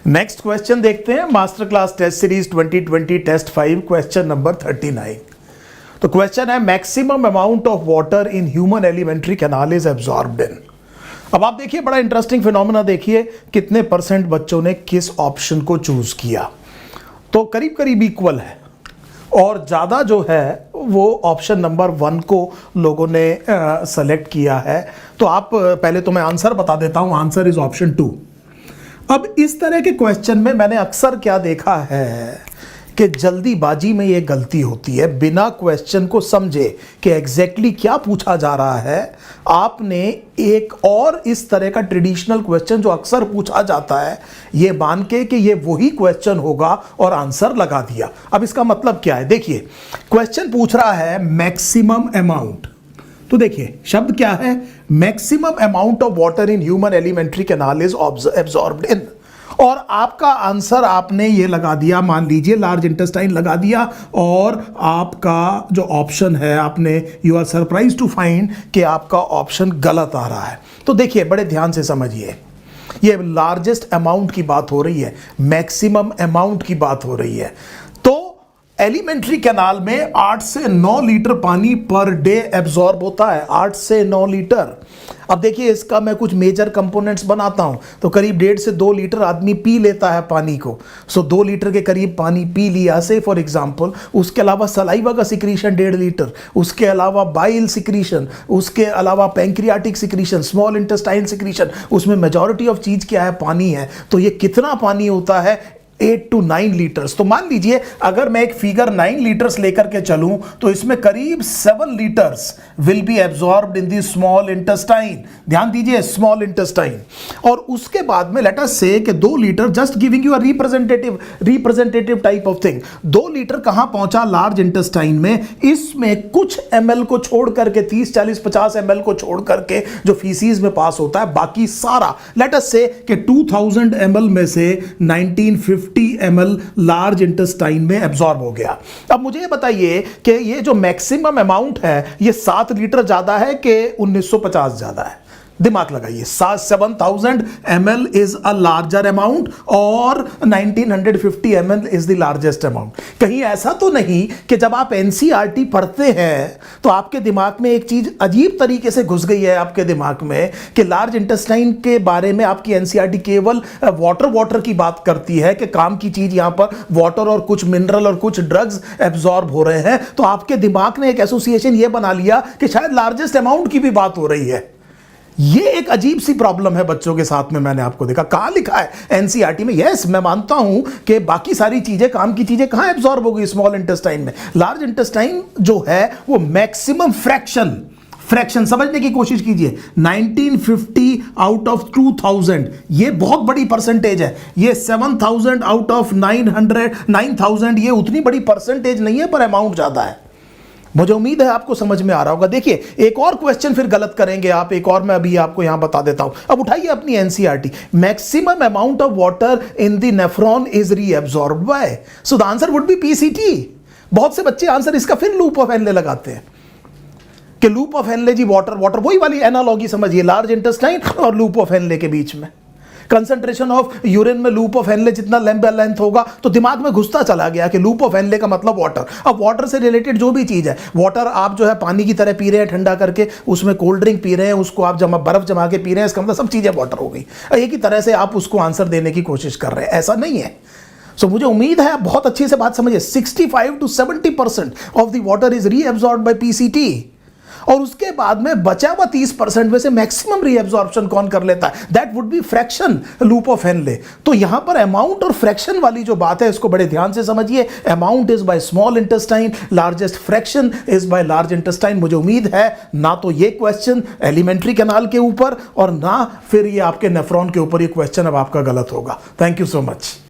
Next question देखते हैं, master class test series 2020 test 5 question number 39। तो क्वेश्चन है maximum amount of water in human alimentary canal is absorbed in. अब आप देखिए बड़ा इंटरेस्टिंग फिनोमेना, देखिए कितने परसेंट बच्चों ने किस ऑप्शन को चूज किया। तो करीब करीब इक्वल है और ज़्यादा जो है वो ऑप्शन नंबर 1 को लोगों ने सेलेक्ट किया है। तो आप पहले तो मैं आंसर बता देता हूँ, आंसर इज ऑप्शन 2। अब इस तरह के क्वेश्चन में मैंने अक्सर क्या देखा है कि जल्दीबाजी में ये गलती होती है, बिना क्वेश्चन को समझे कि एग्जैक्टली क्या पूछा जा रहा है, आपने एक और इस तरह का ट्रेडिशनल क्वेश्चन जो अक्सर पूछा जाता है ये मान के कि ये वही क्वेश्चन होगा और आंसर लगा दिया। अब इसका मतलब क्या है, देखिए क्वेश्चन पूछ रहा है मैक्सिमम अमाउंट। तो देखिए शब्द क्या है, maximum amount of water in human alimentary canal is absorbed इन, और आपका आंसर आपने ये लगा दिया, मान लीजिए लार्ज इंटेस्टाइन लगा दिया, और आपका जो ऑप्शन है आपने, you are surprise to find कि आपका ऑप्शन गलत आ रहा है। तो देखिए बड़े ध्यान से समझिए, ये लार्जेस्ट अमाउंट की बात हो रही है, मैक्सिमम अमाउंट की बात हो रही है। तो एलिमेंट्री कैनाल में 8 से 9 लीटर पानी पर डे एब्जॉर्ब होता है, 8 से 9 लीटर। अब देखिए इसका मैं कुछ मेजर कंपोनेंट्स बनाता हूं, तो करीब 1.5 से 2 लीटर आदमी पी लेता है पानी को। सो 2 लीटर के करीब पानी पी लिया से फॉर एग्जांपल। उसके अलावा सलाइवा का सिक्रीशन 1.5 लीटर, उसके अलावा बाइल सिक्रीशन, उसके अलावा pancreatic secretion, small intestine secretion, उसमें मेजॉरिटी ऑफ चीज क्या है, पानी है। तो ये कितना पानी होता है, 8 to 9 लीटर्स। तो मान लीजिए अगर मैं एक फिगर 9 लीटर्स लेकर के चलूं तो इसमें करीब 7 litres will be absorbed in the small intestine. ध्यान दीजिए स्मॉल इंटेस्टाइन। और उसके बाद में लेट अस से कि 2 litre, just giving you a representative type of thing, 2 litre कहां पहुंचा, लार्ज इंटेस्टाइन में। इसमें कुछ ml को छोड़ करके, 30 40 50 ml को छोड़ करके जो फीसीज में पास होता है, बाकी सारा लेट अस से कि 2000 ml में से 1950 ml लार्ज इंटेस्टाइन में एब्जॉर्ब हो गया। अब मुझे ये बताइए कि ये जो मैक्सिमम अमाउंट है ये 7 लीटर ज्यादा है कि 1950 ज्यादा है? दिमाग लगाइए, 7000 ml is a larger amount और 1950 ml is the largest amount. कहीं ऐसा तो नहीं कि जब आप एनसीईआरटी पढ़ते हैं तो आपके दिमाग में एक चीज अजीब तरीके से घुस गई है आपके दिमाग में कि लार्ज इंटेस्टाइन के बारे में आपकी एनसीईआरटी केवल वाटर की बात करती है कि काम की चीज यहां पर वाटर और कुछ मिनरल और कुछ ड्रग्स एब्जॉर्ब हो रहे हैं। तो आपके दिमाग ने एक एसोसिएशन ये बना लिया कि शायद लार्जेस्ट अमाउंट की भी बात हो रही है। ये एक अजीब सी प्रॉब्लम है बच्चों के साथ में, मैंने आपको देखा। कहां लिखा है एनसीईआरटी में? यस, मैं मानता हूं कि बाकी सारी चीजें, काम की चीजें कहां एब्जॉर्ब हो गई, स्मॉल इंटेस्टाइन में। लार्ज इंटेस्टाइन जो है वो मैक्सिमम फ्रैक्शन समझने की कोशिश कीजिए। 1950 आउट ऑफ 2000, ये बहुत बड़ी परसेंटेज है। ये 7000 आउट ऑफ 9000, ये उतनी बड़ी परसेंटेज नहीं है पर अमाउंट ज्यादा है। मुझे उम्मीद है आपको समझ में आ रहा होगा। देखिए एक और क्वेश्चन फिर गलत करेंगे आप, एक और मैं अभी आपको यहां बता देता हूं। अब उठाइए अपनी NCERT, maximum amount of water in the nephron is reabsorbed by, so the answer would be PCT. बहुत से बच्चे आंसर इसका फिर लूप ऑफ हेनले लगाते हैं कि लूप ऑफ हेनले जी वाटर, वही वाली एनालॉजी समझिए लार्ज इंटेस्टाइन और लूप ऑफ हेनले के बीच में। कंसंट्रेशन ऑफ यूरिन में लूप ऑफ हेनले जितना लेंथ होगा, तो दिमाग में घुसता चला गया कि लूप ऑफ हेनले का मतलब वाटर। अब वाटर से रिलेटेड जो भी चीज है, वाटर आप जो है पानी की तरह पी रहे हैं ठंडा करके, उसमें कोल्ड ड्रिंक पी रहे हैं, उसको आप बर्फ जमा के पी रहे हैं, इसका मतलब सब चीजें वाटर हो गई। एक ही तरह से आप उसको आंसर देने की कोशिश कर रहे हैं, ऐसा नहीं है। सो मुझे उम्मीद है आप बहुत अच्छे से बात समझिए। 65 to 70% of the water is reabsorbed by PCT, और उसके बाद में बचा हुआ 30% में से मैक्सिमम रीअब्सॉर्प्शन कौन कर लेता है, that would be fraction, loop of Henley. तो यहां पर अमाउंट और फ्रैक्शन वाली जो बात है इसको बड़े ध्यान से समझिए। Amount is by small intestine, largest fraction is by large intestine. मुझे उम्मीद है ना तो ये क्वेश्चन एलिमेंट्री कैनाल के ऊपर और ना फिर ये आपके नेफ्रॉन के ऊपर ये क्वेश्चन अब आपका गलत होगा। Thank you so much.